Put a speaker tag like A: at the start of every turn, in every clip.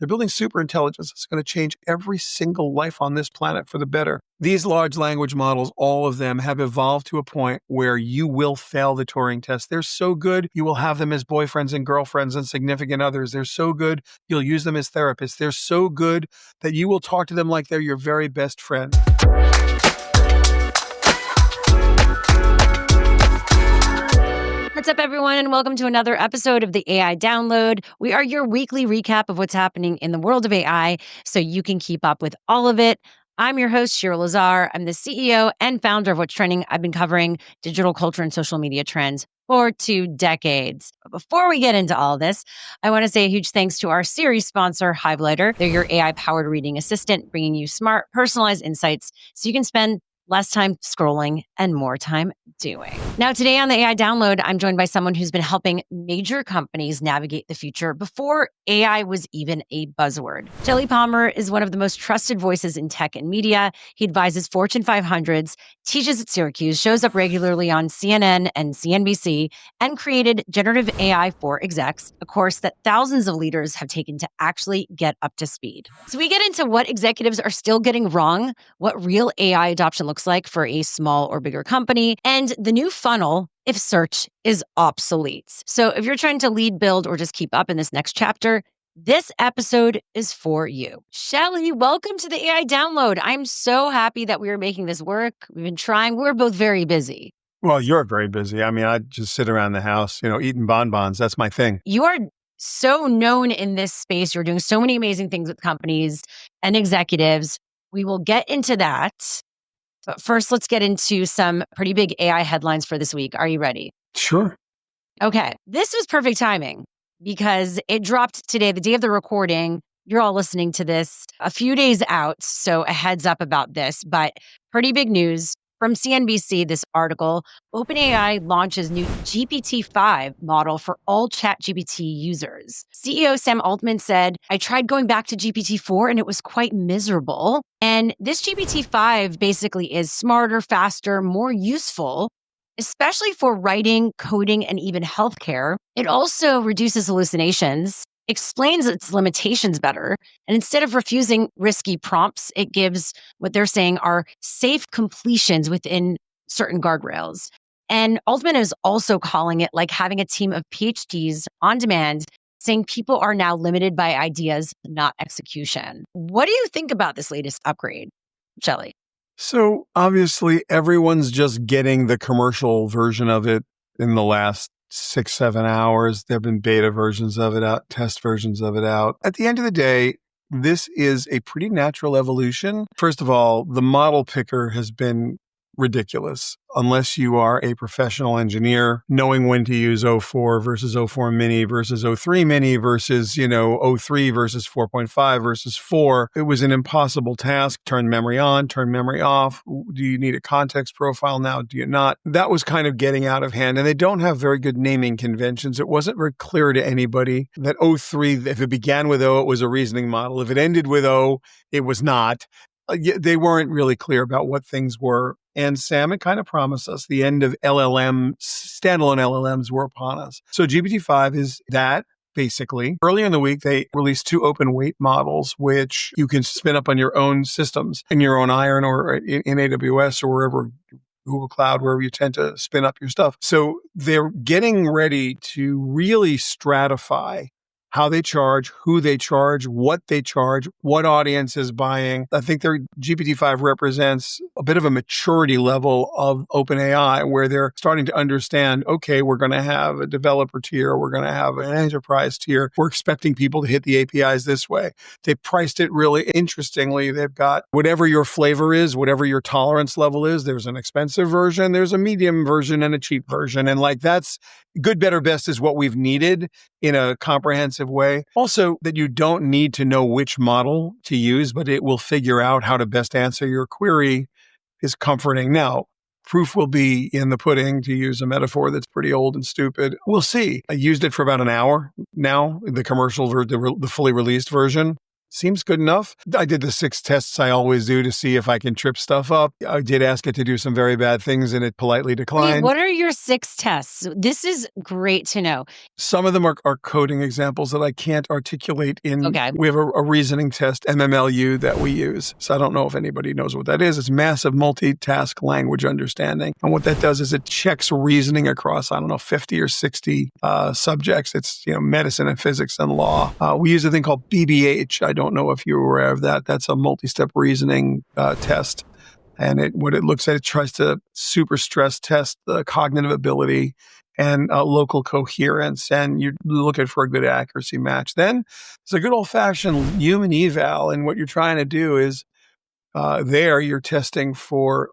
A: They're building super intelligence. It's going to change every single life on this planet for the better. These large language models, all of them, have evolved to a point where you will fail the Turing test. They're so good, you will have them as boyfriends and girlfriends and significant others. They're so good, you'll use them as therapists. They're so good that you will talk to them like they're your very best friend.
B: What's up, everyone, and welcome to another episode of the AI Download. We are your weekly recap of what's happening in the world of AI so you can keep up with all of it. I'm your host, Shira Lazar. I'm the CEO and founder of What's Trending. I've been covering digital culture and social media trends for 2 decades. But before we get into all this, I want to say a huge thanks to our series sponsor, Hivelighter. They're your AI-powered reading assistant, bringing you smart, personalized insights so you can spend less time scrolling and more time doing. Now, today on the AI Download, I'm joined by someone who's been helping major companies navigate the future before AI was even a buzzword. Shelly is one of the most trusted voices in tech and media. He advises Fortune 500s, teaches at Syracuse, shows up regularly on CNN and CNBC, and created Generative AI for Execs, a course that thousands of leaders have taken to actually get up to speed. So we get into what executives are still getting wrong, what real AI adoption looks like for a small or bigger company, and the new funnel if search is obsolete. So if you're trying to lead, build, or just keep up in this next chapter, this episode is for you. Shelly, welcome to the AI Download. I'm so happy that we are making this work. We've been trying. We're both very busy.
A: Well, you're very busy. I mean, I just sit around the house, eating bonbons. That's my thing.
B: You are so known in this space. You're doing so many amazing things with companies and executives. We will get into that. But first, let's get into some pretty big AI headlines for this week. Are you ready?
A: Sure.
B: Okay. This was perfect timing because it dropped today, the day of the recording. You're all listening to this a few days out, so a heads up about this, but pretty big news. From CNBC, this article, OpenAI launches new GPT-5 model for all ChatGPT users. CEO Sam Altman said, I tried going back to GPT-4 and it was quite miserable. And this GPT-5 basically is smarter, faster, more useful, especially for writing, coding, and even healthcare. It also reduces hallucinations, explains its limitations better, and instead of refusing risky prompts, it gives what they're saying are safe completions within certain guardrails. And Altman is also calling it like having a team of PhDs on demand, saying people are now limited by ideas, not execution. What do you think about this latest upgrade, Shelly?
A: So obviously, everyone's just getting the commercial version of it in the last 6-7 hours. There have been beta versions of it out, test versions of it out. At the end of the day, this is a pretty natural evolution. First of all, the model picker has been ridiculous. Unless you are a professional engineer, knowing when to use O4 versus O4 mini versus O3 mini versus, O3 versus 4.5 versus 4, it was an impossible task. Turn memory on, turn memory off. Do you need a context profile now? Do you not? That was kind of getting out of hand. And they don't have very good naming conventions. It wasn't very clear to anybody that O3, if it began with O, it was a reasoning model. If it ended with O, it was not. They weren't really clear about what things were. And Sam had kind of promised us the end of standalone LLMs were upon us. So GPT-5 is that, basically. Earlier in the week, they released 2 open weight models, which you can spin up on your own systems, in your own Iron or in AWS or wherever, Google Cloud, wherever you tend to spin up your stuff. So they're getting ready to really stratify how they charge, who they charge, what audience is buying. I think their GPT-5 represents a bit of a maturity level of OpenAI where they're starting to understand, okay, we're going to have a developer tier, we're going to have an enterprise tier. We're expecting people to hit the APIs this way. They priced it really interestingly. They've got whatever your flavor is, whatever your tolerance level is. There's an expensive version, there's a medium version, and a cheap version. And that's good, better, best is what we've needed in a comprehensive way. Also, that you don't need to know which model to use, but it will figure out how to best answer your query is comforting. Now, proof will be in the pudding, to use a metaphor that's pretty old and stupid. We'll see. I used it for about an hour now, the commercial, the fully released version. Seems good enough. I did the 6 tests I always do to see if I can trip stuff up. I did ask it to do some very bad things and it politely
B: Wait,
A: declined.
B: what are your 6 tests? This is great to know.
A: Some of them are coding examples that I can't articulate in.
B: Okay.
A: We have a reasoning test, MMLU, that we use. So I don't know if anybody knows what that is. It's massive multitask language understanding. And what that does is it checks reasoning across, 50 or 60 subjects. It's, medicine and physics and law. We use a thing called BBH. I don't know if you're aware of that. That's a multi-step reasoning test. And what it looks at, it tries to super stress test the cognitive ability and local coherence, and you're looking for a good accuracy match. Then it's a good old-fashioned human eval, and what you're trying to do is you're testing for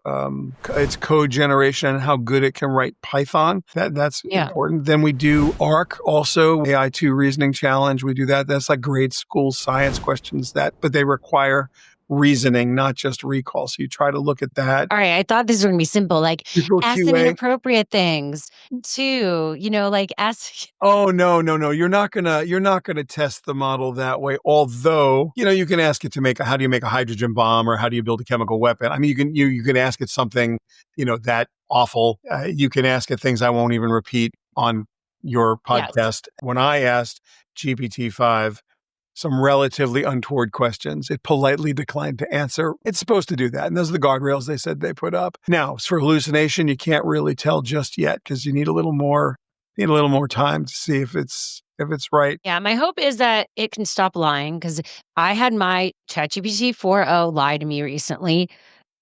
A: its code generation and how good it can write Python. That's important. Then we do ARC, also AI2 reasoning challenge. We do that. That's like grade school science questions but they require reasoning, not just recall. So you try to look at that.
B: All right, I thought these were gonna be simple, like
A: Visual
B: ask them
A: QA.
B: inappropriate things too, like ask.
A: Oh, no. You're not gonna test the model that way. Although, you can ask it to how do you make a hydrogen bomb or how do you build a chemical weapon? I mean, you can ask it something, that awful. You can ask it things I won't even repeat on your podcast. Yes. When I asked GPT-5 some relatively untoward questions, it politely declined to answer. It's supposed to do that. And those are the guardrails they said they put up. Now, for hallucination, you can't really tell just yet because you need a little more time to see if it's right.
B: Yeah, my hope is that it can stop lying because I had my ChatGPT 4.0 lie to me recently.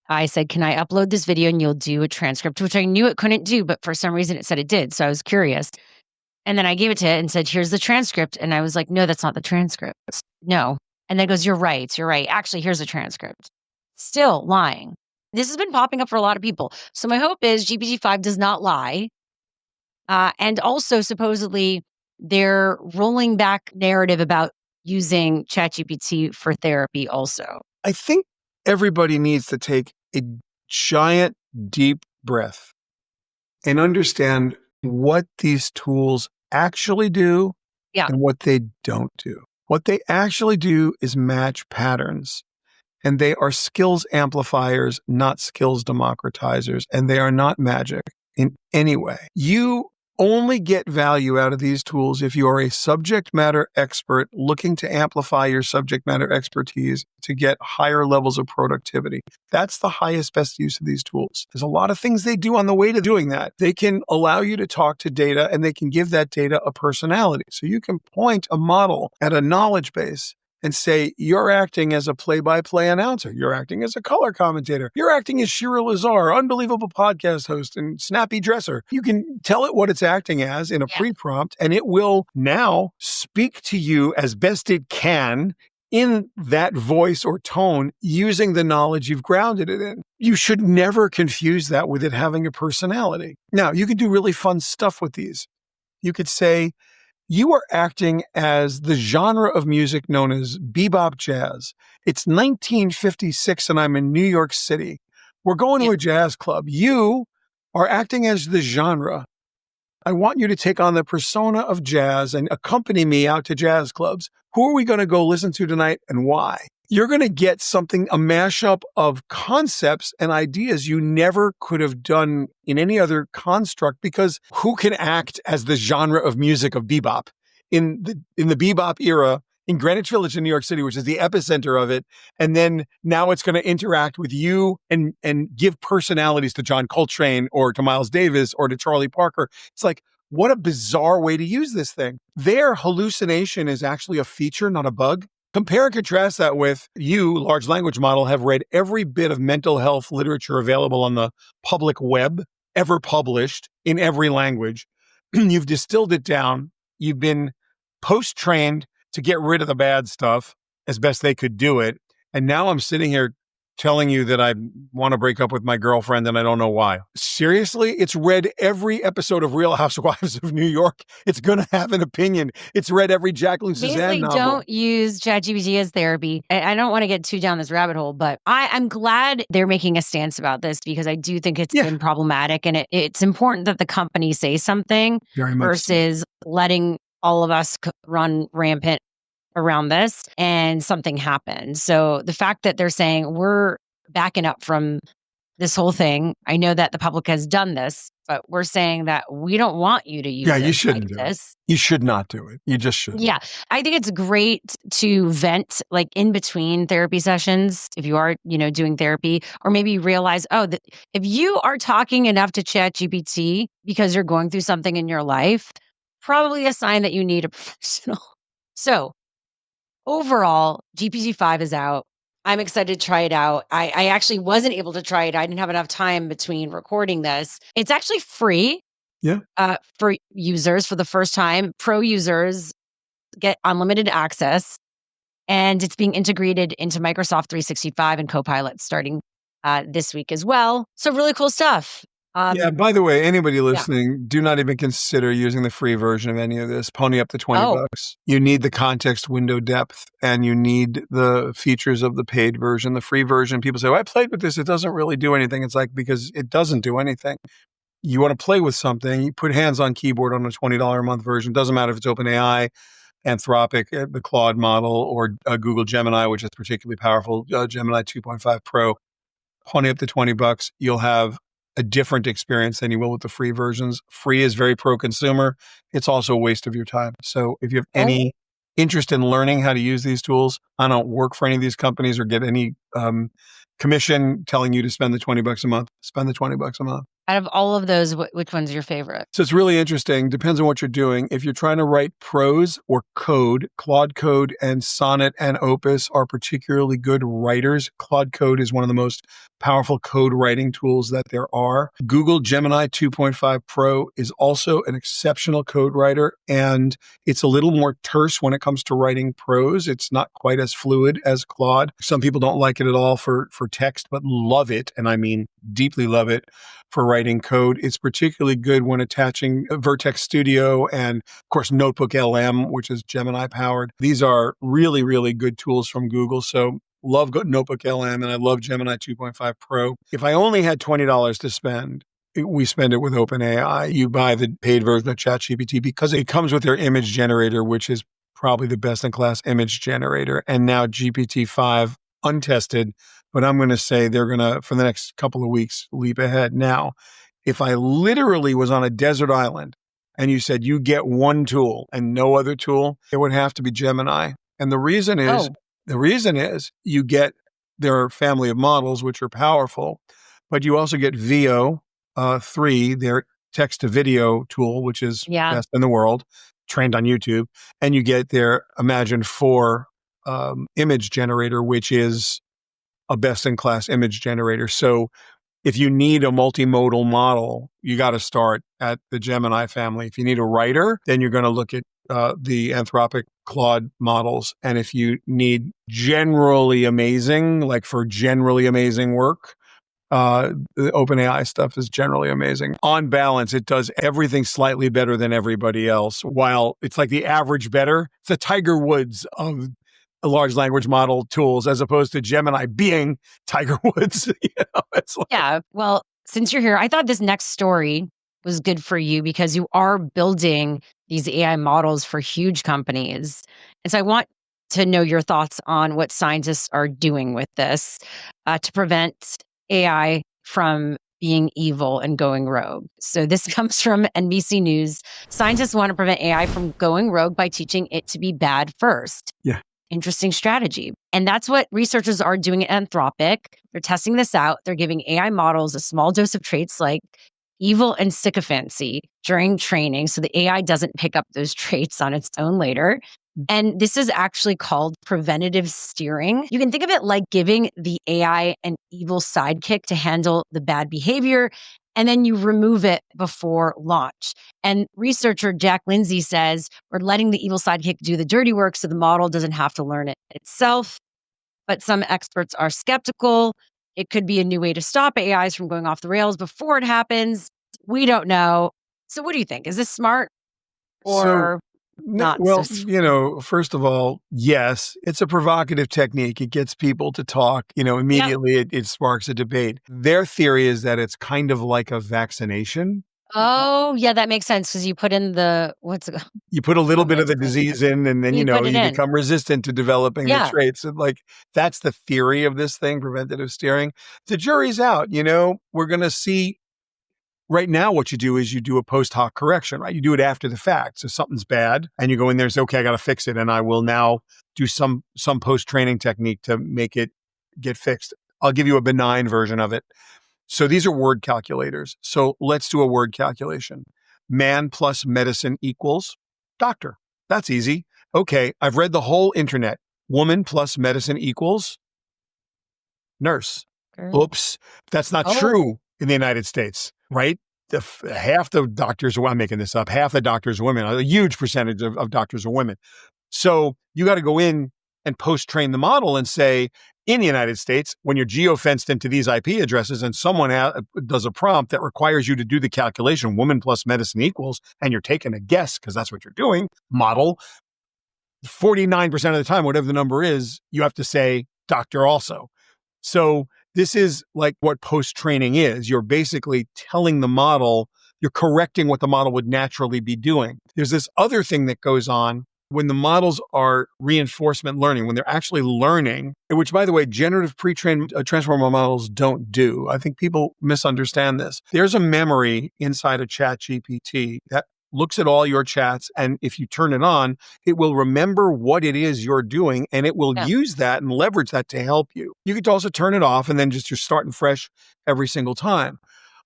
B: I said, can I upload this video and you'll do a transcript, which I knew it couldn't do, but for some reason it said it did. So I was curious. And then I gave it to it and said, here's the transcript. And I was like, no, that's not the transcript. No. And then it goes, you're right. Actually, here's the transcript. Still lying. This has been popping up for a lot of people. So my hope is GPT-5 does not lie. And also, supposedly, they're rolling back narrative about using ChatGPT for therapy also.
A: I think everybody needs to take a giant, deep breath and understand what these tools actually do and what they don't do. What they actually do is match patterns. And they are skills amplifiers, not skills democratizers. And they are not magic in any way. You only get value out of these tools if you are a subject matter expert looking to amplify your subject matter expertise to get higher levels of productivity. That's the highest, best use of these tools. There's a lot of things they do on the way to doing that. They can allow you to talk to data and they can give that data a personality. So you can point a model at a knowledge base and say, you're acting as a play-by-play announcer. You're acting as a color commentator. You're acting as Shira Lazar, unbelievable podcast host and snappy dresser. You can tell it what it's acting as in a pre-prompt, and it will now speak to you as best it can in that voice or tone using the knowledge you've grounded it in. You should never confuse that with it having a personality. Now, you can do really fun stuff with these. You could say, you are acting as the genre of music known as bebop jazz. It's 1956 and I'm in New York City. We're going to a jazz club. You are acting as the genre. I want you to take on the persona of jazz and accompany me out to jazz clubs. Who are we going to go listen to tonight and why? You're going to get a mashup of concepts and ideas you never could have done in any other construct, because who can act as the genre of music of bebop in the bebop era in Greenwich Village in New York City, which is the epicenter of it. And then now it's going to interact with you and give personalities to John Coltrane or to Miles Davis or to Charlie Parker. It's like, what a bizarre way to use this thing. Their hallucination is actually a feature, not a bug. Compare and contrast that with you, large language model, have read every bit of mental health literature available on the public web, ever published in every language. You've distilled it down. You've been post-trained to get rid of the bad stuff as best they could do it. And now I'm sitting here telling you that I want to break up with my girlfriend and I don't know why. Seriously? It's read every episode of Real Housewives of New York. It's going to have an opinion. It's read every Jacqueline Suzanne novel.
B: Don't use ChatGPT as therapy. I don't want to get too down this rabbit hole, but I'm glad they're making a stance about this because I do think it's been problematic, and it's important that the company say something versus letting all of us run rampant around this and something happened. So the fact that they're saying we're backing up from this whole thing, I know that the public has done this, but we're saying that we don't want you to
A: Yeah,
B: use
A: you
B: it like
A: shouldn't do it.
B: this.
A: You should not do it. You just shouldn't.
B: Yeah, I think it's great to vent like in between therapy sessions if you are, doing therapy, or maybe you realize, oh, that if you are talking enough to ChatGPT because you're going through something in your life, probably a sign that you need a professional. So overall, GPT-5 is out. I'm excited to try it out. I actually wasn't able to try it. I didn't have enough time between recording this. It's actually free
A: Yeah.
B: for users for the first time. Pro users get unlimited access, and it's being integrated into Microsoft 365 and Copilot starting this week as well. So really cool stuff.
A: Yeah, by the way, anybody
B: Yeah.
A: listening, do not even consider using the free version of any of this. Pony up to 20
B: Oh,
A: bucks. You need the context window depth and you need the features of the paid version. The free version, people say, well, I played with this. It doesn't really do anything. It's like, because it doesn't do anything. You want to play with something, you put hands on keyboard on a $20 a month version. Doesn't matter if it's OpenAI, Anthropic, the Claude model, or Google Gemini, which is particularly powerful, Gemini 2.5 Pro. Pony up to 20 bucks. You'll have a different experience than you will with the free versions. Free is very pro-consumer. It's also a waste of your time. So if you have
B: oh,
A: any interest in learning how to use these tools, I don't work for any of these companies or get any commission telling you to spend the 20 bucks a month. Spend the 20 bucks a month.
B: out of all of those, which one's your favorite?
A: So it's really interesting. Depends on what you're doing. If you're trying to write prose or code, Claude Code and Sonnet and Opus are particularly good writers. Claude Code is one of the most powerful code writing tools that there are. Google Gemini 2.5 Pro is also an exceptional code writer, and it's a little more terse when it comes to writing prose. It's not quite as fluid as Claude. Some people don't like it at all for text, but love it, and I mean deeply love it for writing code. It's particularly good when attaching Vertex Studio and, of course, Notebook LM, which is Gemini powered. These are really, really good tools from Google. So love Notebook LM and I love Gemini 2.5 Pro. If I only had $20 to spend, we spend it with OpenAI. You buy the paid version of ChatGPT because it comes with their image generator, which is probably the best in class image generator. And now GPT-5 untested, but I'm going to say they're going to, for the next couple of weeks, leap ahead. Now, if I literally was on a desert island and you said you get one tool and no other tool, it would have to be Gemini. And
B: Oh,
A: the reason is you get their family of models, which are powerful, but you also get VO 3, their text to video tool, which is
B: yeah.
A: best in the world, trained on YouTube, and you get their Imagine 4 image generator, which is a best-in-class image generator. So if you need a multimodal model, you got to start at the Gemini family. If you need a writer, then you're going to look at the Anthropic Claude models. And if you need generally amazing, like for generally amazing work, the OpenAI stuff is generally amazing. On balance, it does everything slightly better than everybody else. While it's like the average better, it's the Tiger Woods of large language model tools, as opposed to Gemini being Tiger Woods. It's like,
B: Yeah. Well, since you're here, I thought this next story was good for you because you are building these AI models for huge companies. And so I want to know your thoughts on what scientists are doing with this to prevent AI from being evil and going rogue. So this comes from NBC News. Scientists want to prevent AI from going rogue by teaching it to be bad first.
A: yeah.
B: Interesting strategy. And that's what researchers are doing at Anthropic. They're testing this out. They're giving AI models a small dose of traits like evil and sycophancy during training so the AI doesn't pick up those traits on its own later. And this is actually called preventative steering. You can think of it like giving the AI an evil sidekick to handle the bad behavior, and then you remove it before launch. And researcher Jack Lindsay says, we're letting the evil sidekick do the dirty work so the model doesn't have to learn it itself. But some experts are skeptical. It could be a new way to stop AIs from going off the rails before it happens. We don't know. So what do you think? Is this smart
A: So,
B: or not so
A: well,
B: smart?
A: first of all, yes, it's a provocative technique. It gets people to talk,
B: Yep.
A: immediately it sparks a debate. Their theory is that it's kind of like a vaccination.
B: Oh, yeah, that makes sense because you put in the what's it
A: You put a little
B: I'm
A: bit
B: gonna
A: of the
B: say
A: disease in, and then,
B: you put it
A: you
B: in.
A: become resistant to developing the
B: Yeah,
A: traits. And like, that's the theory of this thing, preventative steering. The jury's out. We're going to see right now. What you do is you do a post hoc correction, right? You do it after the fact. So something's bad and you go in there and say, okay, I got to fix it. And I will now do some post training technique to make it get fixed. I'll give you a benign version of it. So these are word calculators. So let's do a word calculation. Man plus medicine equals doctor. That's easy. Okay, I've read the whole internet. Woman plus medicine equals nurse.
B: girl.
A: Oops, that's not
B: Oh,
A: true in the United States, right? Half the doctors, I'm making this up, half the doctors are women. A huge percentage of doctors are women. So you got to go in and post-train the model and say, in the United States, when you're geofenced into these IP addresses and someone does a prompt that requires you to do the calculation, woman plus medicine equals, and you're taking a guess because that's what you're doing, model, 49% of the time, whatever the number is, you have to say doctor also. So this is like what post-training is. You're basically telling the model, you're correcting what the model would naturally be doing. There's this other thing that goes on when the models are reinforcement learning, when they're actually learning, which, by the way, generative pre-trained transformer models don't do. I think people misunderstand this. There's a memory inside of ChatGPT that looks at all your chats, and if you turn it on, it will remember what it is you're doing, and it will
B: yeah.
A: use that and leverage that to help you. You could also turn it off, and then just you're starting fresh every single time.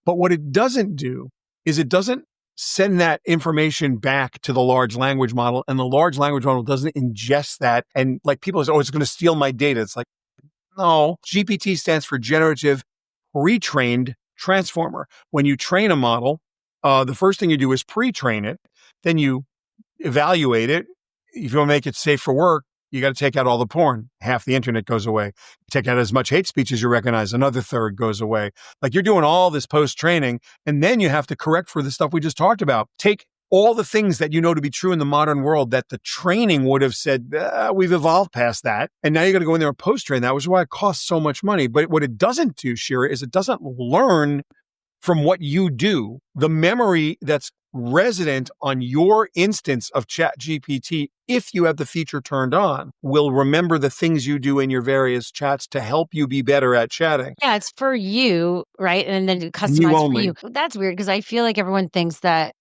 A: But what it doesn't do is it doesn't send that information back to the large language model, and the large language model doesn't ingest that. And like people say, oh, it's going to steal my data. It's like, no, GPT stands for generative retrained transformer. When you train a model, the first thing you do is pre-train it. Then you evaluate it. If you want to make it safe for work, you got to take out all the porn. Half the internet goes away. Take out as much hate speech as you recognize. Another third goes away. Like you're doing all this post-training, and then you have to correct for the stuff we just talked about. Take all the things that you know to be true in the modern world that the training would have said, we've evolved past that. And now you got to go in there and post-train that, which is why it costs so much money. But what it doesn't do, Shira, is it doesn't learn from what you do. The memory that's resident on your instance of ChatGPT, if you have the feature turned on, will remember the things you do in your various chats to help you be better at chatting.
B: Yeah, it's for you, right? And then
A: And you
B: customized for
A: only.
B: you. That's weird because I feel like everyone thinks that,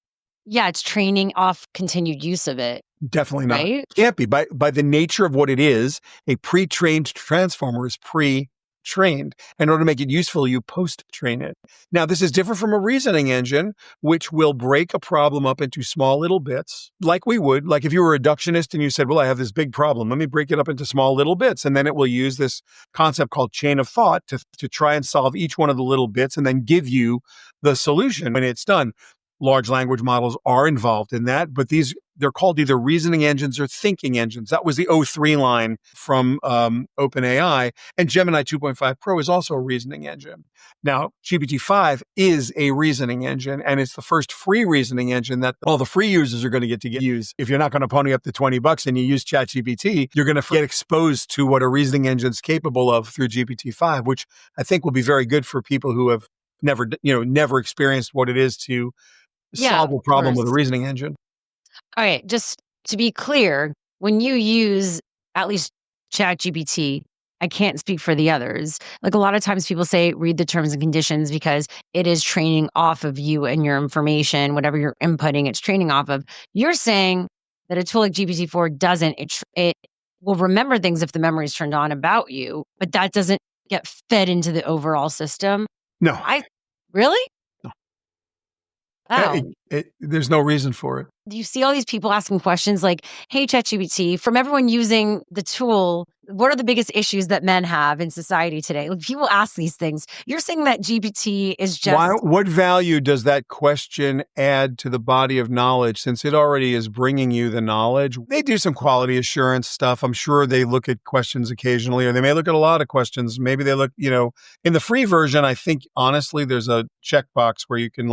B: yeah, it's training off continued use of it,
A: Definitely not.
B: right?
A: Can't be. By the nature of what it is, a pre-trained transformer is pre-trained. In order to make it useful, you post-train it. Now, this is different from a reasoning engine, which will break a problem up into small little bits, like we would. Like if you were a reductionist and you said, well, I have this big problem. Let me break it up into small little bits. And then it will use this concept called chain of thought to try and solve each one of the little bits and then give you the solution when it's done. Large language models are involved in that, but they're called either reasoning engines or thinking engines. That was the O3 line from OpenAI, and Gemini 2.5 Pro is also a reasoning engine. Now, GPT-5 is a reasoning engine, and it's the first free reasoning engine that all the free users are going to get use. If you're not going to pony up the $20 and you use ChatGPT, you're going to get exposed to what a reasoning engine is capable of through GPT-5, which I think will be very good for people who have never experienced what it is to
B: Yeah,
A: solve
B: of
A: a problem
B: course.
A: with a reasoning engine.
B: All right, just to be clear, when you use at least ChatGPT, I can't speak for the others. Like a lot of times people say read the terms and conditions because it is training off of you and your information, whatever you're inputting, it's training off of. You're saying that a tool like GPT-4 doesn't. It will remember things if the memory is turned on about you, but that doesn't get fed into the overall system.
A: No,
B: I really?
A: no.
B: Wow.
A: There's no reason for it.
B: Do you see all these people asking questions like, "Hey, ChatGPT," from everyone using the tool, what are the biggest issues that men have in society today? Like, people ask these things. You're saying that GPT is just
A: What value does that question add to the body of knowledge since it already is bringing you the knowledge? They do some quality assurance stuff. I'm sure they look at questions occasionally, or they may look at a lot of questions. Maybe they look, in the free version, I think, honestly, there's a checkbox where you can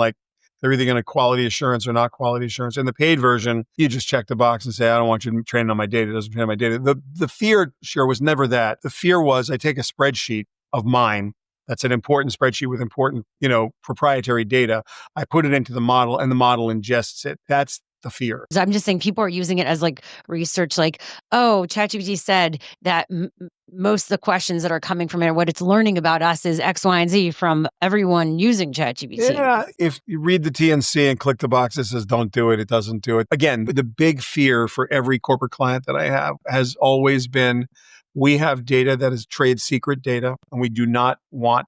A: they're either going to quality assurance or not quality assurance. In the paid version, you just check the box and say, I don't want you to train on my data. It doesn't train on my data. The fear, sure, was never that. The fear was I take a spreadsheet of mine That's an important spreadsheet with important, proprietary data. I put it into the model and the model ingests it. That's the fear.
B: So I'm just saying people are using it as like research, like, oh, ChatGPT said that most of the questions that are coming from it, what it's learning about us is X, Y, and Z from everyone using ChatGPT.
A: Yeah, if you read the TNC and click the box that says don't do it, it doesn't do it. Again, the big fear for every corporate client that I have has always been we have data that is trade secret data, and we do not want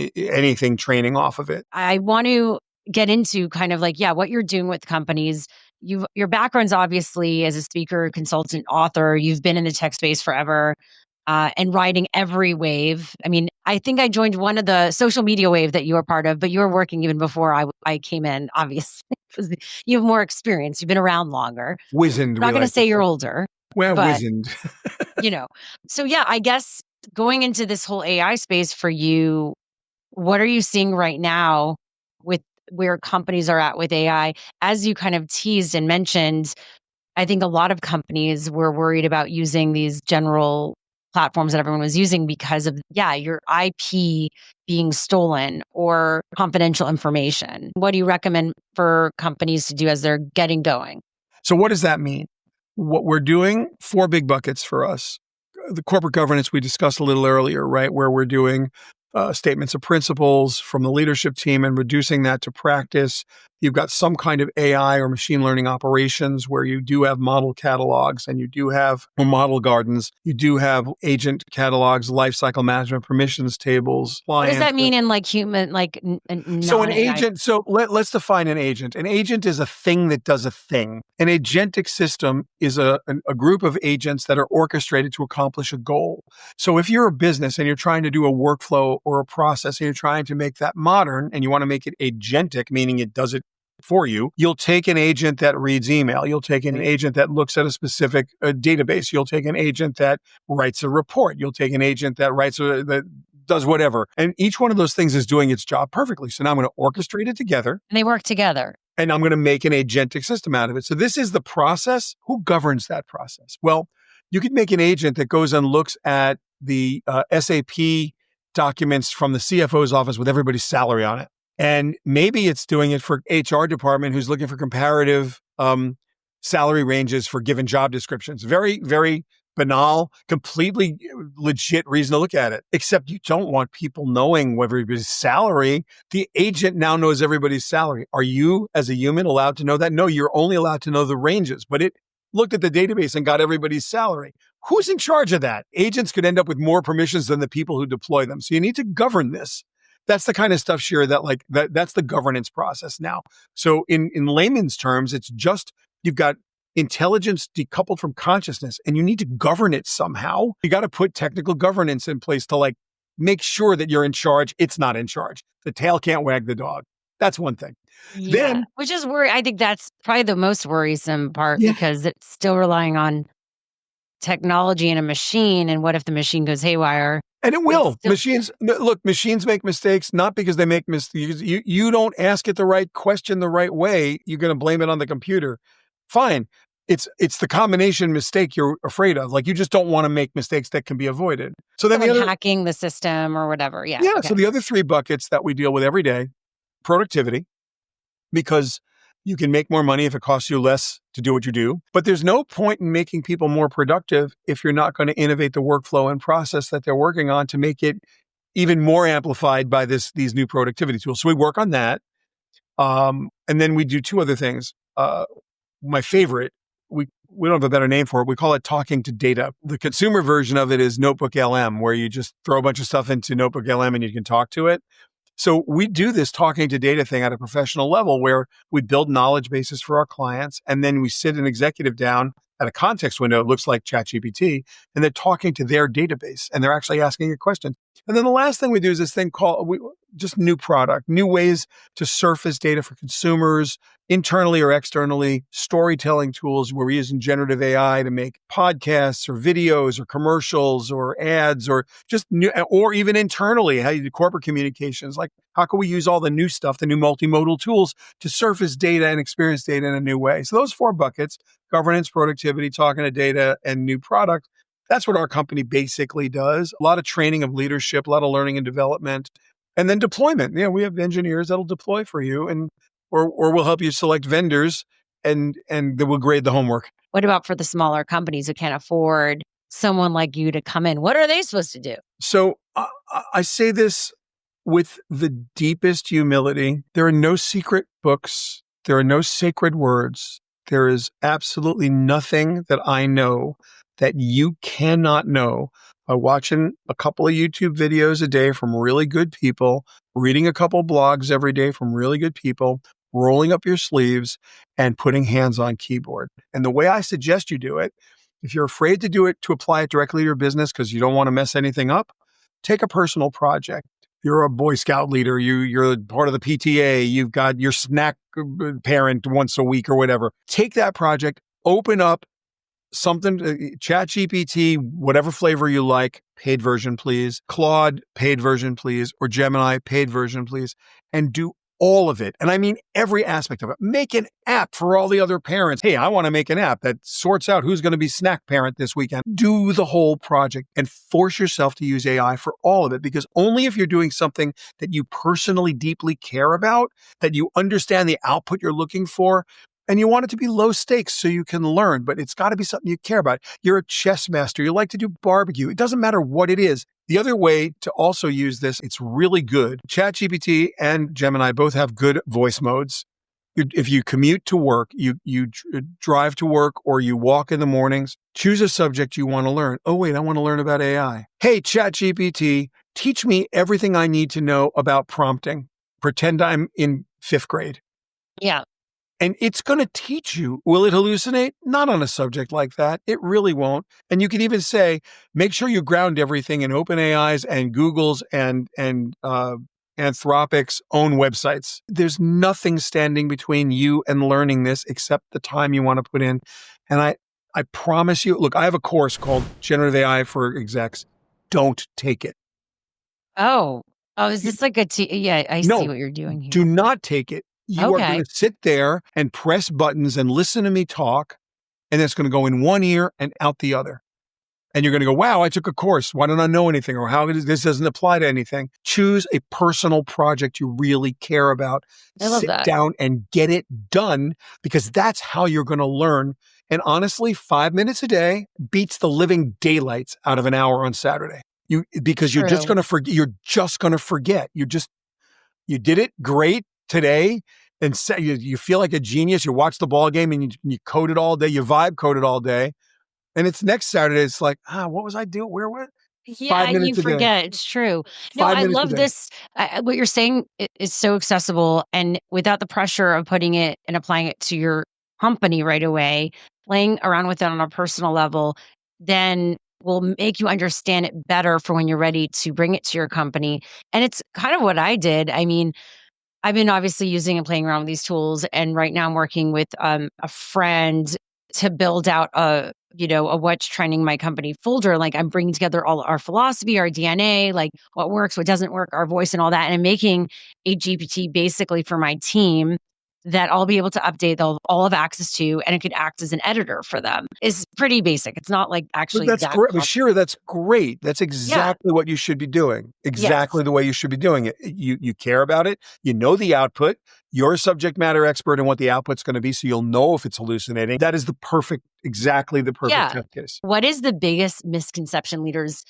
A: anything training off of it.
B: I want to get into kind of like, yeah, what you're doing with companies. Your background's obviously as a speaker, consultant, author. You've been in the tech space forever. And riding every wave. I mean, I think I joined one of the social media wave that you were part of, but you were working even before I came in, obviously, because you have more experience. You've been around longer.
A: Wizened,
B: I'm
A: we
B: not going to
A: like to
B: say you're
A: say.
B: older,
A: Well,
B: but,
A: wizened.
B: you know. So, yeah, I guess going into this whole AI space for you, what are you seeing right now with where companies are at with AI? As you kind of teased and mentioned, I think a lot of companies were worried about using these general platforms that everyone was using because of, yeah, your IP being stolen or confidential information. What do you recommend for companies to do as they're getting going?
A: So what does that mean? What we're doing, 4 big buckets for us. The corporate governance we discussed a little earlier, right? Where we're doing statements of principles from the leadership team and reducing that to practice. You've got some kind of AI or machine learning operations where you do have model catalogs and you do have model gardens. You do have agent catalogs, lifecycle management, permissions tables,
B: What does
A: client.
B: that mean in like human, like
A: So an
B: non-AI?
A: agent, let's define an agent. An agent is a thing that does a thing. An agentic system is a group of agents that are orchestrated to accomplish a goal. So if you're a business and you're trying to do a workflow or a process and you're trying to make that modern and you want to make it agentic, meaning it does it for you, you'll take an agent that reads email. You'll take an agent that looks at a specific database. You'll take an agent that writes a report. You'll take an agent that that does whatever. And each one of those things is doing its job perfectly. So now I'm going to orchestrate it together
B: And they work together.
A: and I'm going to make an agentic system out of it. So this is the process. Who governs that process? Well, you could make an agent that goes and looks at the SAP documents from the CFO's office with everybody's salary on it. And maybe it's doing it for HR department who's looking for comparative salary ranges for given job descriptions. Very, very banal, completely legit reason to look at it. Except you don't want people knowing everybody's salary. The agent now knows everybody's salary. Are you, as a human, allowed to know that? No, you're only allowed to know the ranges. But it looked at the database and got everybody's salary. Who's in charge of that? Agents could end up with more permissions than the people who deploy them. So you need to govern this. That's the kind of stuff, Shira, that's the governance process now. So in layman's terms, it's just you've got intelligence decoupled from consciousness and you need to govern it somehow. You got to put technical governance in place to make sure that you're in charge. It's not in charge. The tail can't wag the dog. That's one thing.
B: Yeah.
A: Then,
B: Which is I think that's probably the most worrisome part
A: yeah,
B: because it's still relying on technology and a machine. And what if the machine goes haywire?
A: and it
B: It's
A: will.
B: still
A: Machines make mistakes, not because they make mistakes. You don't ask it the right question the right way. You're going to blame it on the computer. Fine. It's the combination mistake you're afraid of. You just don't want to make mistakes that can be avoided. So then
B: someone hacking the system or whatever. Yeah.
A: yeah.
B: Okay.
A: So the other 3 buckets that we deal with every day, productivity, because you can make more money if it costs you less to do what you do. But there's no point in making people more productive if you're not going to innovate the workflow and process that they're working on to make it even more amplified by these new productivity tools. So we work on that. And then we do 2 other things. My favorite, we don't have a better name for it. We call it talking to data. The consumer version of it is Notebook LM, where you just throw a bunch of stuff into Notebook LM and you can talk to it. So we do this talking to data thing at a professional level where we build knowledge bases for our clients. And then we sit an executive down at a context window. It looks like ChatGPT, and they're talking to their database and they're actually asking a question. And then the last thing we do is this thing called just new product, new ways to surface data for consumers, internally or externally, storytelling tools where we're using generative AI to make podcasts or videos or commercials or ads or just new, or even internally, how you do corporate communications. How can we use all the new stuff, the new multimodal tools to surface data and experience data in a new way? So those 4 buckets, governance, productivity, talking to data, and new product, That's what our company basically does. A lot of training of leadership, a lot of learning and development, and then deployment. We have engineers that'll deploy for you, and or we'll help you select vendors, and then we'll grade the homework.
B: What about for the smaller companies who can't afford someone like you to come in? What are they supposed to do?
A: So I say this with the deepest humility. There are no secret books. There are no sacred words. There is absolutely nothing that I know that you cannot know by watching a couple of YouTube videos a day from really good people, reading a couple blogs every day from really good people, rolling up your sleeves and putting hands on keyboard. And the way I suggest you do it, if you're afraid to do it, to apply it directly to your business because you don't want to mess anything up, take a personal project. You're a Boy Scout leader. You're part of the PTA. You've got your snack parent once a week or whatever. Take that project, open up something, ChatGPT, whatever flavor you like, paid version, please. Claude, paid version, please. Or Gemini, paid version, please. And do all of it. And I mean every aspect of it. Make an app for all the other parents. Hey, I want to make an app that sorts out who's going to be snack parent this weekend. Do the whole project and force yourself to use AI for all of it, because only if you're doing something that you personally deeply care about, that you understand the output you're looking for, and you want it to be low stakes so you can learn, but it's got to be something you care about. You're a chess master. You like to do barbecue. It doesn't matter what it is. The other way to also use this, it's really good. ChatGPT and Gemini both have good voice modes. If you commute to work, you drive to work, or you walk in the mornings, choose a subject you want to learn. Oh, wait, I want to learn about AI. Hey, ChatGPT, teach me everything I need to know about prompting. Pretend I'm in 5th grade.
B: Yeah.
A: And it's going to teach you. Will it hallucinate? Not on a subject like that. It really won't. And you can even say, make sure you ground everything in OpenAI's and Google's and Anthropic's own websites. There's nothing standing between you and learning this except the time you want to put in. And I promise you, look, I have a course called Generative AI for Execs. Don't take it.
B: Oh, is this like yeah, I see
A: No,
B: what you're doing here.
A: do not take it. You are
B: Okay.
A: going to sit there and press buttons and listen to me talk, and it's going to go in one ear and out the other. And you're going to go, wow, I took a course. Why don't I know anything? Or how this doesn't apply to anything. Choose a personal project you really care about.
B: I love
A: Sit
B: that.
A: down and get it done, because that's how you're going to learn. And honestly, 5 minutes a day beats the living daylights out of an hour on Saturday. Because you're just
B: True.
A: going to forget. You're just going to forget. You did it great today, and you feel like a genius. You watch the ball game and you code it all day. You vibe code it all day. And it's next Saturday. It's like, what was I doing? Where was
B: Yeah,
A: 5
B: and you
A: minutes a day?
B: forget. It's true. No,
A: 5
B: I
A: minutes a
B: love
A: day.
B: this. What you're saying is so accessible, and without the pressure of putting it and applying it to your company right away, playing around with it on a personal level, then will make you understand it better for when you're ready to bring it to your company. And it's kind of what I did. I mean, I've been obviously using and playing around with these tools, and right now I'm working with a friend to build out a what's trending my company folder. Like, I'm bringing together all our philosophy, our DNA, like what works, what doesn't work, our voice, and all that. And I'm making a GPT basically for my team that I'll be able to update. They'll all have access to, and it could act as an editor for them. It's pretty basic. It's not like
A: But
B: actually
A: that's
B: that
A: great. But
B: complicated.
A: sure, that's great. That's
B: Yeah.
A: exactly what you should be doing.
B: Yes.
A: Exactly the way you should be doing it. You care about it. You know the output. You're a subject matter expert in what the output's going to be, so you'll know if it's hallucinating. That is exactly the perfect
B: Yeah.
A: test case.
B: What is the biggest misconception leaders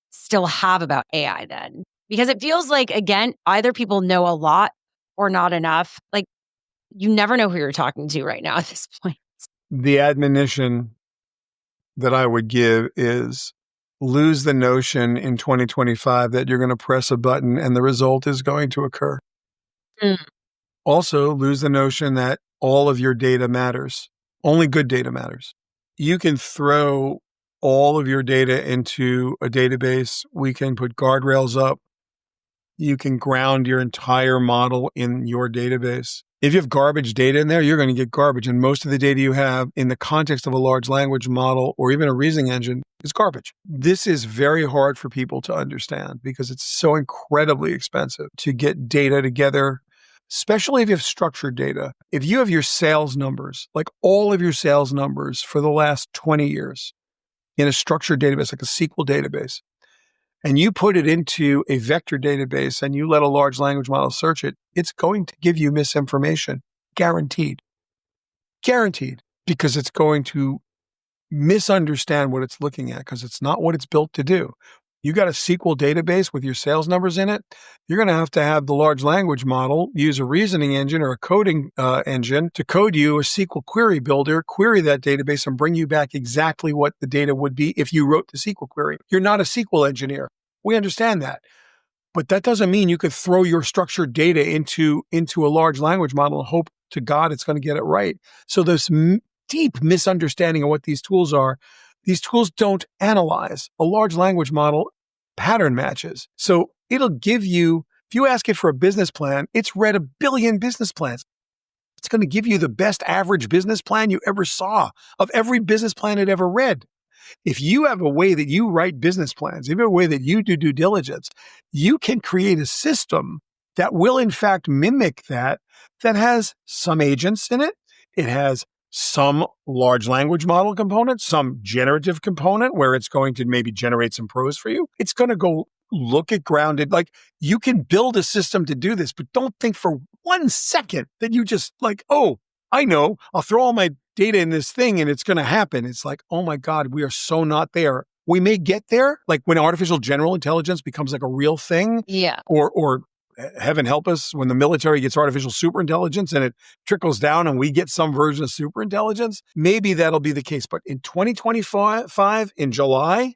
B: still have about AI then? Because it feels like, again, either people know a lot or not enough. Like, you never know who you're talking to right now at this point.
A: The admonition that I would give is lose the notion in 2025 that you're going to press a button and the result is going to occur.
B: Mm.
A: Also, lose the notion that all of your data matters. Only good data matters. You can throw all of your data into a database. We can put guardrails up. You can ground your entire model in your database. If you have garbage data in there, you're going to get garbage. And most of the data you have in the context of a large language model or even a reasoning engine is garbage. This is very hard for people to understand because it's so incredibly expensive to get data together, especially if you have structured data. If you have your sales numbers, like all of your sales numbers for the last 20 years in a structured database, like a SQL database, and you put it into a vector database and you let a large language model search it, it's going to give you misinformation. Guaranteed. Guaranteed. Because it's going to misunderstand what it's looking at because it's not what it's built to do. You got a SQL database with your sales numbers in it, you're going to have the large language model use a reasoning engine or a coding engine to code you a SQL query builder, query that database and bring you back exactly what the data would be if you wrote the SQL query. You're not a SQL engineer. We understand that. But that doesn't mean you could throw your structured data into a large language model and hope to God it's going to get it right. So there's deep misunderstanding of what these tools are. These tools don't analyze. A large language model pattern matches. So it'll give you, if you ask it for a business plan, it's read 1 billion business plans. It's going to give you the best average business plan you ever saw of every business plan it ever read. If you have a way that you write business plans, if you have a way that you do due diligence, you can create a system that will in fact mimic that has some agents in it. It has some large language model component, some generative component where it's going to maybe generate some prose for you. It's going to go look at grounded. Like, you can build a system to do this, but don't think for 1 second that you just like, oh, I know, I'll throw all my data in this thing and it's going to happen. It's like, oh my God, we are so not there. We may get there, like when artificial general intelligence becomes like a real thing.
B: Yeah.
A: Or heaven help us, when the military gets artificial superintelligence and it trickles down and we get some version of superintelligence, maybe that'll be the case. But in 2025, in July,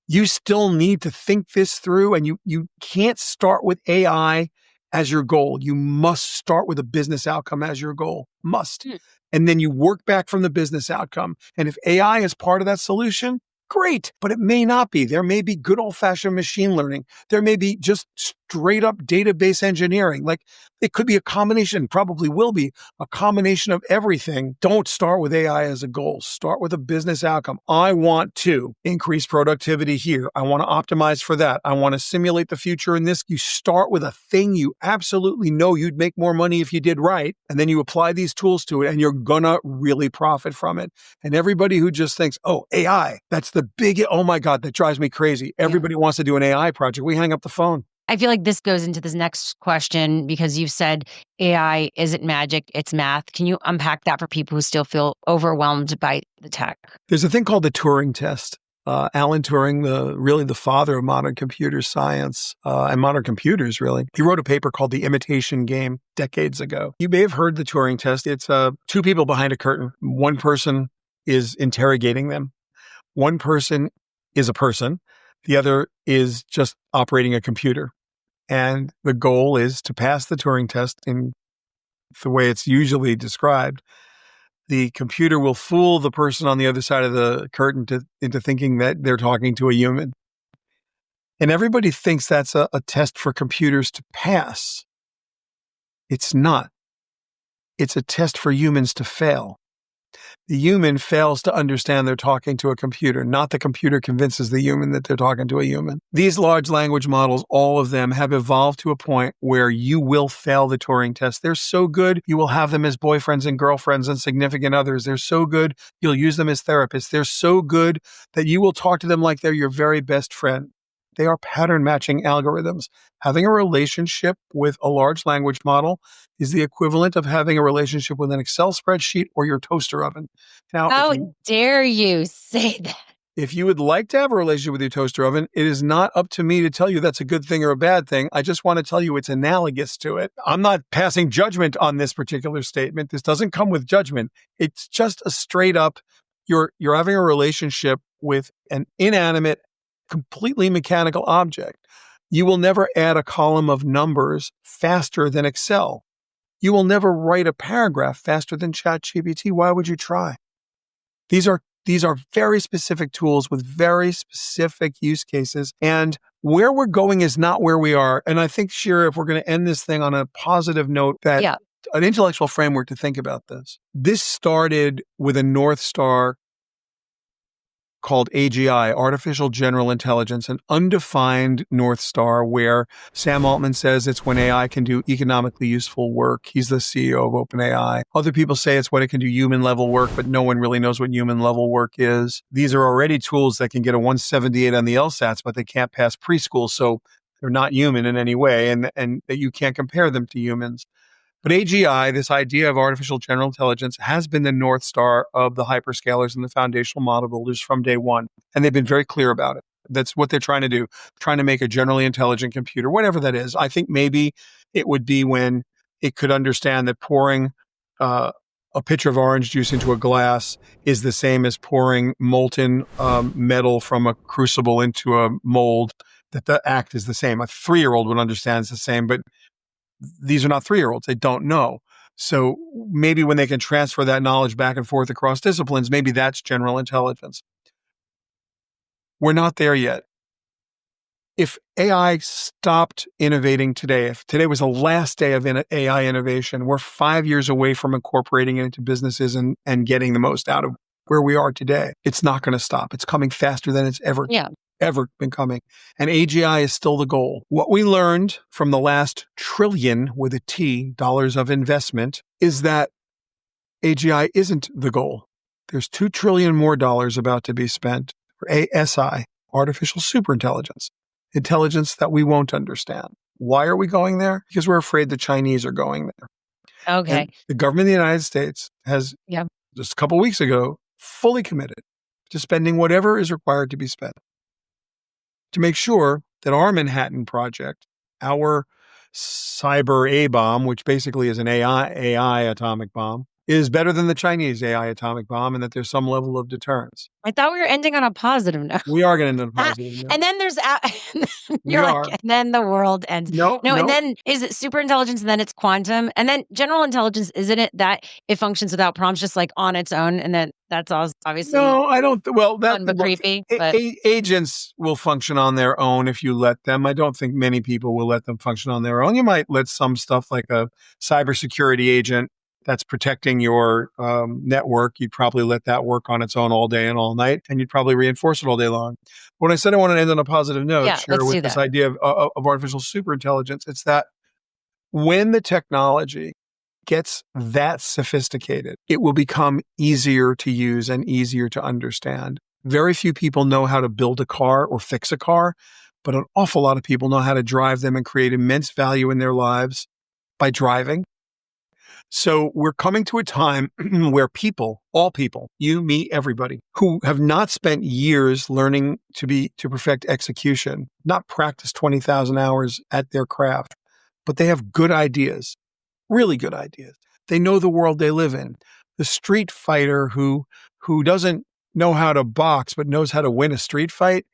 A: you still need to think this through, and you can't start with AI as your goal. You must start with a business outcome as your goal. Must. And then you work back from the business outcome. And if AI is part of that solution, great, but it may not be. There may be good old-fashioned machine learning. There may be just straight up database engineering. Like, it could be a combination, probably will be a combination of everything. Don't start with AI as a goal. Start with a business outcome. I want to increase productivity here. I want to optimize for that. I want to simulate the future in this. You start with a thing you absolutely know you'd make more money if you did right, and then you apply these tools to it, and you're gonna really profit from it. And everybody who just thinks, oh, AI, that's the big, oh my God, that drives me crazy. Everybody wants to do an AI project. We hang up the phone.
B: I feel like this goes into this next question because you've said AI isn't magic, it's math. Can you unpack that for people who still feel overwhelmed by the tech?
A: There's a thing called the Turing test. Alan Turing, the father of modern computer science and modern computers, really. He wrote a paper called The Imitation Game decades ago. You may have heard the Turing test. It's 2 people behind a curtain. One person is interrogating them. One person is a person. The other is just operating a computer. And the goal is to pass the Turing test in the way it's usually described. The computer will fool the person on the other side of the curtain into thinking that they're talking to a human. And everybody thinks that's a test for computers to pass. It's not. It's a test for humans to fail. The human fails to understand they're talking to a computer, not the computer convinces the human that they're talking to a human. These large language models, all of them, have evolved to a point where you will fail the Turing test. They're so good, you will have them as boyfriends and girlfriends and significant others. They're so good, you'll use them as therapists. They're so good that you will talk to them like they're your very best friend. They are pattern matching algorithms. Having a relationship with a large language model is the equivalent of having a relationship with an Excel spreadsheet or your toaster oven. Now,
B: How dare you say that?
A: if you would like to have a relationship with your toaster oven, it is not up to me to tell you that's a good thing or a bad thing. I just want to tell you it's analogous to it. I'm not passing judgment on this particular statement. This doesn't come with judgment. It's just a straight up, you're having a relationship with an inanimate, completely mechanical object. You will never add a column of numbers faster than Excel. You will never write a paragraph faster than ChatGPT. Why would you try? These are very specific tools with very specific use cases. And where we're going is not where we are. And I think, Shira, if we're going to end this thing on a positive note, that an intellectual framework to think about this. This started with a North Star called AGI, Artificial General Intelligence, an undefined North Star where Sam Altman says it's when AI can do economically useful work. He's the CEO of OpenAI. Other people say it's when it can do human level work, but no one really knows what human level work is. These are already tools that can get a 178 on the LSATs, but they can't pass preschool. So they're not human in any way, and that you can't compare them to humans. But AGI, this idea of artificial general intelligence, has been the North Star of the hyperscalers and the foundational model builders from day one. And they've been very clear about it. That's what they're trying to do, trying to make a generally intelligent computer, whatever that is. I think maybe it would be when it could understand that pouring a pitcher of orange juice into a glass is the same as pouring molten metal from a crucible into a mold, that the act is the same. A 3-year-old would understand it's the same, but these are not 3-year-olds. They don't know. So maybe when they can transfer that knowledge back and forth across disciplines, maybe that's general intelligence. We're not there yet. If AI stopped innovating today, if today was the last day of AI innovation, we're 5 years away from incorporating it into businesses and getting the most out of where we are today. It's not going to stop. It's coming faster than it's ever been coming. And AGI is still the goal. What we learned from the last trillion with a T dollars of investment is that AGI isn't the goal. There's $2 trillion more dollars about to be spent for ASI, artificial superintelligence, intelligence that we won't understand. Why are we going there? Because we're afraid the Chinese are going there.
B: Okay.
A: And the government of the United States has just a couple of weeks ago fully committed to spending whatever is required to be spent to make sure that our Manhattan Project, our cyber A-bomb, which basically is an AI atomic bomb, is better than the Chinese AI atomic bomb, and that there's some level of deterrence.
B: I thought we were ending on a positive note.
A: We are going to end on a positive note.
B: And then there's,
A: We are.
B: and then the world ends.
A: No.
B: And then is it super intelligence and then it's quantum? And then general intelligence, isn't it that it functions without prompts, just like on its own? And then that's obviously
A: No, I don't. Well,
B: fun but creepy. But
A: agents will function on their own if you let them. I don't think many people will let them function on their own. You might let some stuff like a cybersecurity agent that's protecting your network. You'd probably let that work on its own all day and all night, and you'd probably reinforce it all day long. When I said I want to end on a positive note, with this idea of artificial superintelligence, it's that when the technology gets that sophisticated, it will become easier to use and easier to understand. Very few people know how to build a car or fix a car, but an awful lot of people know how to drive them and create immense value in their lives by driving. So we're coming to a time where people, all people, you, me, everybody, who have not spent years learning to perfect execution, not practiced 20,000 hours at their craft, but they have good ideas, really good ideas. They know the world they live in. The street fighter who doesn't know how to box but knows how to win a street fight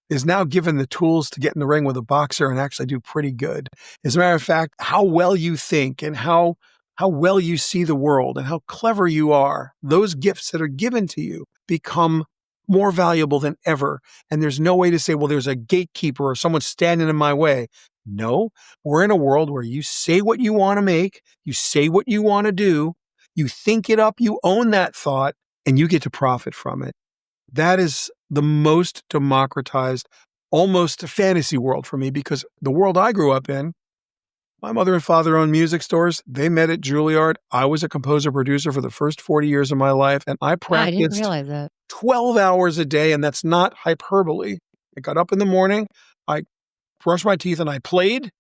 A: is now given the tools to get in the ring with a boxer and actually do pretty good. As a matter of fact, how well you think and how well you see the world and how clever you are, those gifts that are given to you become more valuable than ever. And there's no way to say, well, there's a gatekeeper or someone standing in my way. No, we're in a world where you say what you want to make, you say what you want to do, you think it up, you own that thought, and you get to profit from it. That is the most democratized, almost a fantasy world for me, because the world I grew up in, my mother and father owned music stores. They met at Juilliard. I was a composer-producer for the first 40 years of my life, and I practiced
B: I didn't realize that.
A: 12 hours a day, and that's not hyperbole. I got up in the morning, I brushed my teeth, and I played,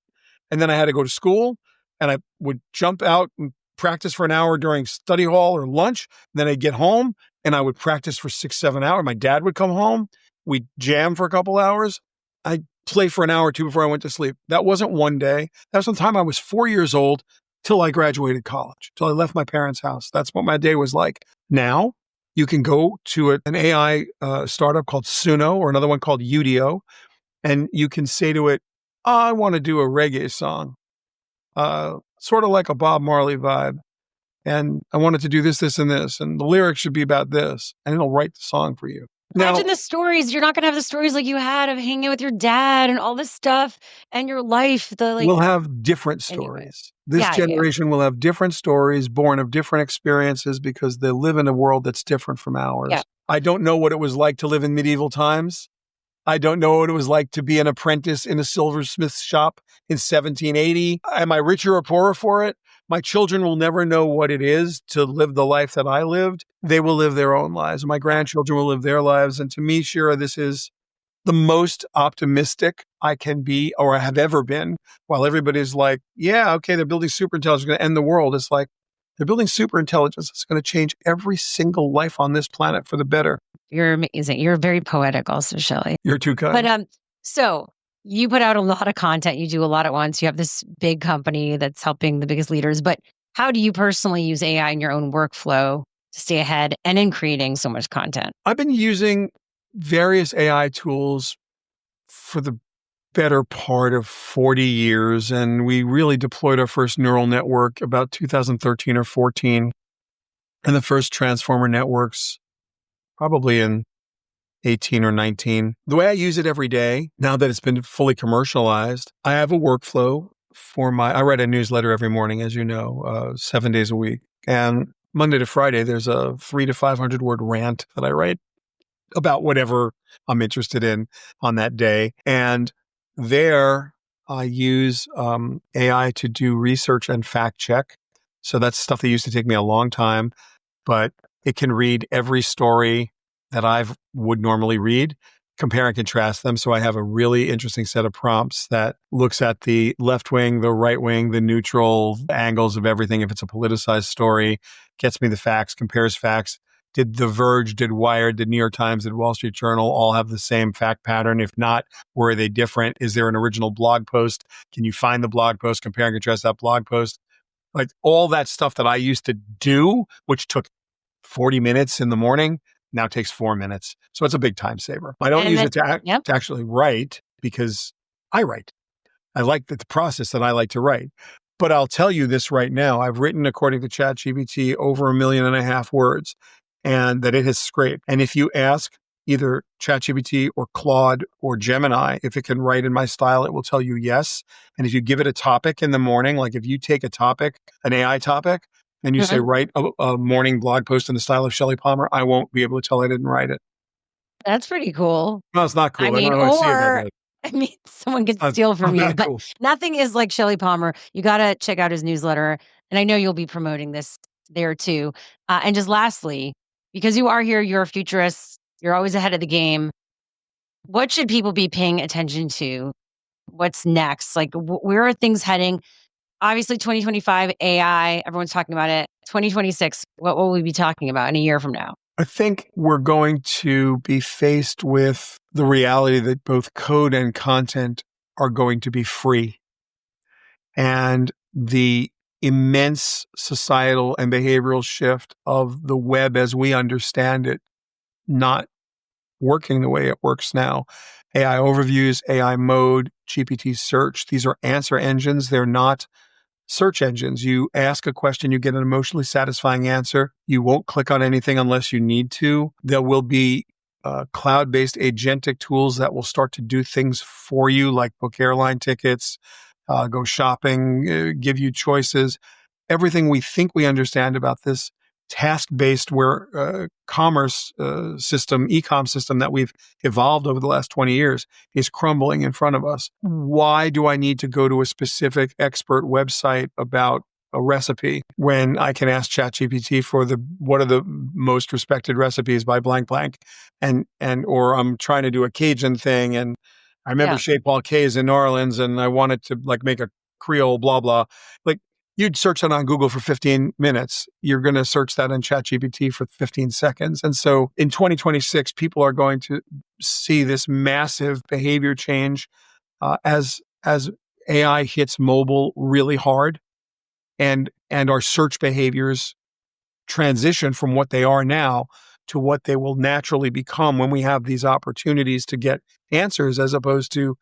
A: and then I had to go to school, and I would jump out and practice for an hour during study hall or lunch. Then I'd get home, and I would practice for 6-7 hours. My dad would come home. We'd jam for a couple hours. I'd play for an hour or two before I went to sleep. That wasn't one day. That was from the time I was 4 years old till I graduated college, till I left my parents' house. That's what my day was like. Now, you can go to an AI startup called Suno or another one called Udio, and you can say to it, I want to do a reggae song, sort of like a Bob Marley vibe. And I wanted to do this, this, and this. And the lyrics should be about this. And it'll write the song for you. Now,
B: Imagine the stories. You're not gonna have the stories like you had of hanging with your dad and all this stuff and your life, the, like
A: we'll have different
B: anyway.
A: stories. This
B: Yeah.
A: generation will have different stories born of different experiences because they live in a world that's different from
B: Yeah.
A: ours. I don't know what it was like to live in medieval times. I don't know what it was like to be an apprentice in a silversmith's shop in 1780. Am I richer or poorer for it? My children will never know what it is to live the life that I lived. They will live their own lives. My grandchildren will live their lives. And to me, Shira, this is the most optimistic I can be or I have ever been. While everybody's like, yeah, okay, they're building super intelligence, going to end the world. It's like, they're building super intelligence. It's going to change every single life on this planet for the better.
B: You're amazing. You're very poetic also, Shelly.
A: You're too
B: But,
A: kind.
B: so you put out a lot of content. You do a lot at once. You have this big company that's helping the biggest leaders, but how do you personally use AI in your own workflow to stay ahead and in creating so much content?
A: I've been using various AI tools for the better part of 40 years, and we really deployed our first neural network about 2013 or 14, and the first transformer networks probably in 18 or 19. The way I use it every day, now that it's been fully commercialized, I have a workflow I write a newsletter every morning, as you know, 7 days a week. And Monday to Friday, there's a 300 to 500 word rant that I write about whatever I'm interested in on that day. And there I use AI to do research and fact check. So that's stuff that used to take me a long time, but it can read every story that I would normally read, compare and contrast them. So I have a really interesting set of prompts that looks at the left wing, the right wing, the neutral angles of everything. If it's a politicized story, gets me the facts, compares facts. Did The Verge, did Wired, did New York Times, did Wall Street Journal all have the same fact pattern? If not, were they different? Is there an original blog post? Can you find the blog post, compare and contrast that blog post? Like all that stuff that I used to do, which took 40 minutes in the morning, now takes 4 minutes. So it's a big time saver. I don't
B: And
A: use
B: then
A: it to actually write because I write. I like the process that I like to write. But I'll tell you this right now. I've written, according to ChatGPT, over 1.5 million words, and that it has scraped. And if you ask either ChatGPT or Claude or Gemini if it can write in my style, it will tell you yes. And if you give it a topic in the morning, like if you take a topic, an AI topic, and you say,
B: Mhm.
A: write a morning blog post in the style of Shelly Palmer, I won't be able to tell I didn't write it.
B: That's pretty cool.
A: No, it's not
B: I
A: cool. I don't
B: mean,
A: know how I see it that
B: or
A: way.
B: I mean, someone could
A: It's
B: steal from
A: not
B: you,
A: that
B: but
A: cool.
B: nothing is like Shelly Palmer. You gotta check out his newsletter, and I know you'll be promoting this there too. And just lastly, because you are here, you're a futurist, you're always ahead of the game. What should people be paying attention to? What's next? Like, where are things heading? Obviously, 2025 AI, everyone's talking about it. 2026, what will we be talking about in a year from now?
A: I think we're going to be faced with the reality that both code and content are going to be free. And the immense societal and behavioral shift of the web as we understand it not working the way it works now. AI overviews, AI mode, GPT search, these are answer engines. They're not search engines. You ask a question, you get an emotionally satisfying answer. You won't click on anything unless you need to. There will be cloud-based agentic tools that will start to do things for you, like book airline tickets, go shopping, give you choices. Everything we think we understand about this task-based commerce system, e-com system that we've evolved over the last 20 years is crumbling in front of us. Why do I need to go to a specific expert website about a recipe when I can ask ChatGPT for what are the most respected recipes by blank blank, or I'm trying to do a Cajun thing, and I remember
B: Yeah.
A: Chez Paul K is in New Orleans, and I wanted to like make a Creole blah blah. Like you'd search that on Google for 15 minutes. You're going to search that on ChatGPT for 15 seconds. And so in 2026, people are going to see this massive behavior change as AI hits mobile really hard, and our search behaviors transition from what they are now to what they will naturally become when we have these opportunities to get answers, as opposed to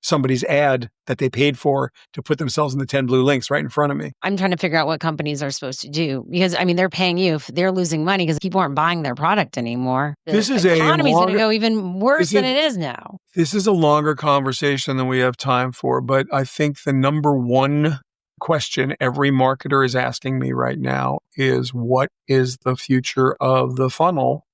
A: somebody's ad that they paid for to put themselves in the 10 blue links right in front of me.
B: I'm trying to figure out what companies are supposed to do because, I mean, they're paying you if they're losing money because people aren't buying their product anymore. The
A: This is
B: economy is going to go even worse than
A: is-
B: it is now.
A: This is a longer conversation than we have time for, but I think the number one question every marketer is asking me right now is, what is the future of the funnel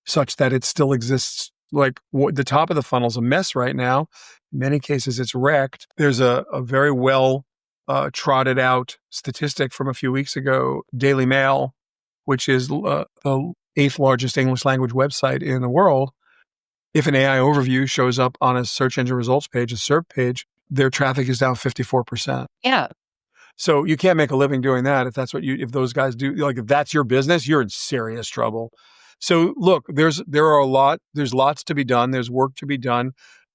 A: such that it still exists? Like, the top of the funnel is a mess right now. In many cases, it's wrecked. There's a very well trotted out statistic from a few weeks ago, Daily Mail, which is the 8th largest English language website in the world. If an AI overview shows up on a search engine results page, a SERP page, their traffic is down 54%.
B: Yeah.
A: So you can't make a living doing that. If those guys do, like, if that's your business, you're in serious trouble. So look, there's lots to be done. There's work to be done.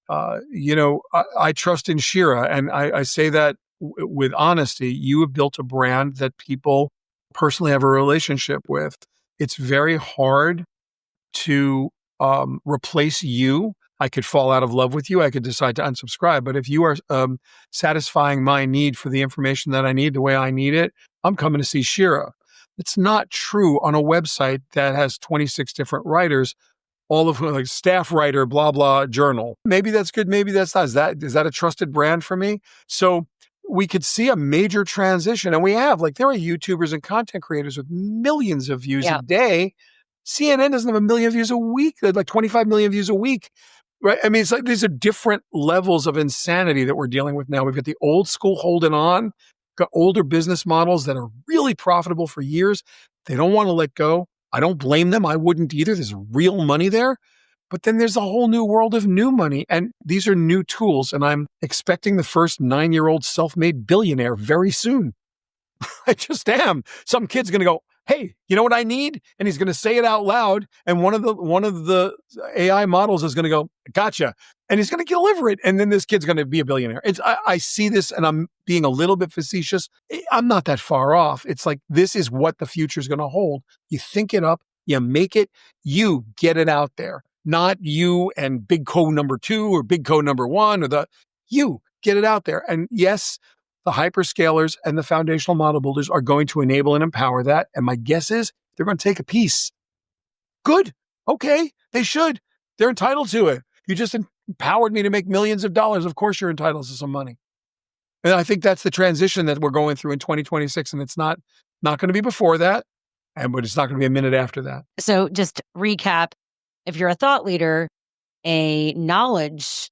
A: I trust in Shira, and I say that with honesty. You have built a brand that people personally have a relationship with. It's very hard to replace you. I could fall out of love with you. I could decide to unsubscribe. But if you are satisfying my need for the information that I need the way I need it, I'm coming to see Shira. It's not true on a website that has 26 different writers, all of whom, like, staff writer, blah, blah, journal. Maybe that's good. Maybe that's not. Is that a trusted brand for me? So we could see a major transition. And we have, like, there are YouTubers and content creators with millions of views a day. CNN doesn't have 1 million views a week. They're like 25 million views a week. Right? I mean, it's like these are different levels of insanity that we're dealing with now. We've got the old school holding on, got older business models that are really profitable for years. They don't want to let go. I don't blame them. I wouldn't either. There's real money there. But then there's a whole new world of new money. And these are new tools. And I'm expecting the first 9-year-old self-made billionaire very soon. I just am. Some kid's going to go, hey, you know what I need? And he's going to say it out loud. And one of the AI models is going to go, gotcha. And he's going to deliver it. And then this kid's going to be a billionaire. I see this, and I'm being a little bit facetious. I'm not that far off. It's like, this is what the future is going to hold. You think it up, you make it, you get it out there. Not you and big co number 2 or big co number 1 you get it out there. And yes, the hyperscalers and the foundational model builders are going to enable and empower that. And my guess is they're going to take a piece. Good. Okay. They should. They're entitled to it. You just empowered me to make millions of dollars. Of course you're entitled to some money. And I think that's the transition that we're going through in 2026. And it's not going to be before that. But it's not going to be a minute after that.
B: So just recap, if you're a thought leader, a knowledge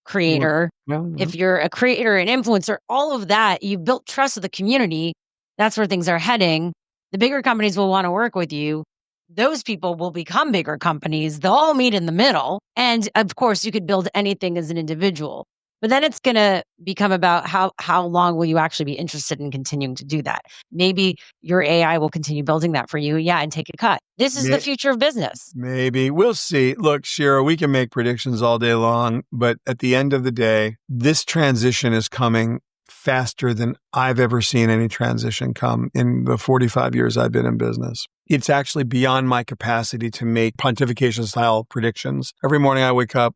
B: creator, if you're a creator, an influencer, all of that, you've built trust with the community. That's where things are heading. The bigger companies will want to work with you. Those people will become bigger companies. They'll all meet in the middle. And of course, you could build anything as an individual. But then it's going to become about how long will you actually be interested in continuing to do that? Maybe your AI will continue building that for you, and take a cut. This is the future of business.
A: Maybe. We'll see. Look, Shira, we can make predictions all day long, but at the end of the day, this transition is coming faster than I've ever seen any transition come in the 45 years I've been in business. It's actually beyond my capacity to make pontification-style predictions. Every morning I wake up,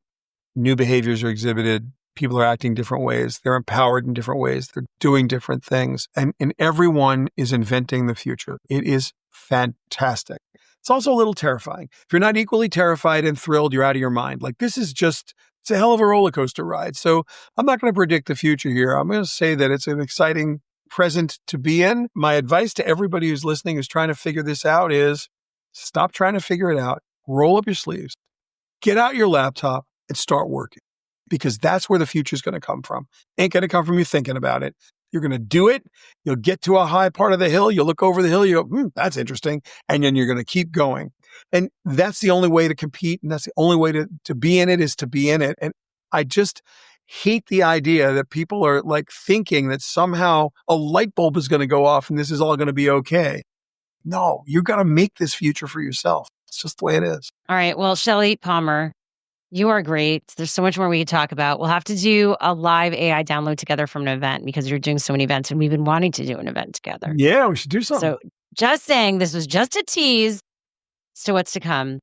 A: new behaviors are exhibited. People are acting different ways. They're empowered in different ways. They're doing different things. And everyone is inventing the future. It is fantastic. It's also a little terrifying. If you're not equally terrified and thrilled, you're out of your mind. Like, this is just, it's a hell of a roller coaster ride. So I'm not going to predict the future here. I'm going to say that it's an exciting present to be in. My advice to everybody who's listening, who's trying to figure this out, is stop trying to figure it out. Roll up your sleeves, get out your laptop, and start working. Because that's where the future is going to come from. Ain't going to come from you thinking about it. You're going to do it. You'll get to a high part of the hill. You'll look over the hill. You go, that's interesting. And then you're going to keep going. And that's the only way to compete. And that's the only way to be in it, is to be in it. And I just hate the idea that people are like thinking that somehow a light bulb is going to go off and this is all going to be okay. No, you got to make this future for yourself. It's just the way it is.
B: All right. Well, Shelly Palmer, you are great. There's so much more we could talk about. We'll have to do a live AI download together from an event, because you're doing so many events and we've been wanting to do an event together.
A: Yeah, we should do something.
B: So just saying, this was just a tease to what's to come.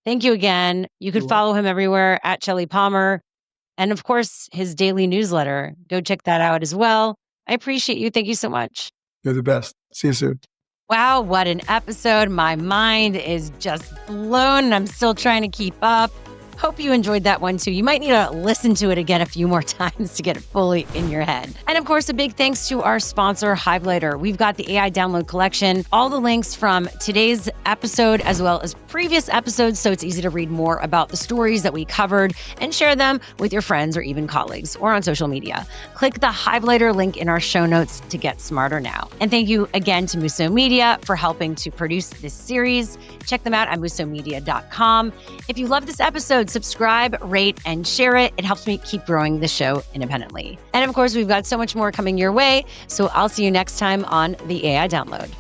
B: Thank you again. You could follow him everywhere at Shelly Palmer. And of course, his daily newsletter. Go check that out as well. I appreciate you. Thank you so much.
A: You're the best. See you soon.
B: Wow, what an episode. My mind is just blown and I'm still trying to keep up. Hope you enjoyed that one too. You might need to listen to it again a few more times to get it fully in your head. And of course, a big thanks to our sponsor, Hivelighter. We've got the AI Download Collection, all the links from today's episode as well as previous episodes, so it's easy to read more about the stories that we covered and share them with your friends or even colleagues or on social media. Click the Hivelighter link in our show notes to get smarter now. And thank you again to Muso Media for helping to produce this series. Check them out at musomedia.com. If you love this episode, subscribe, rate, and share it. It helps me keep growing the show independently. And of course, we've got so much more coming your way. So I'll see you next time on the AI Download.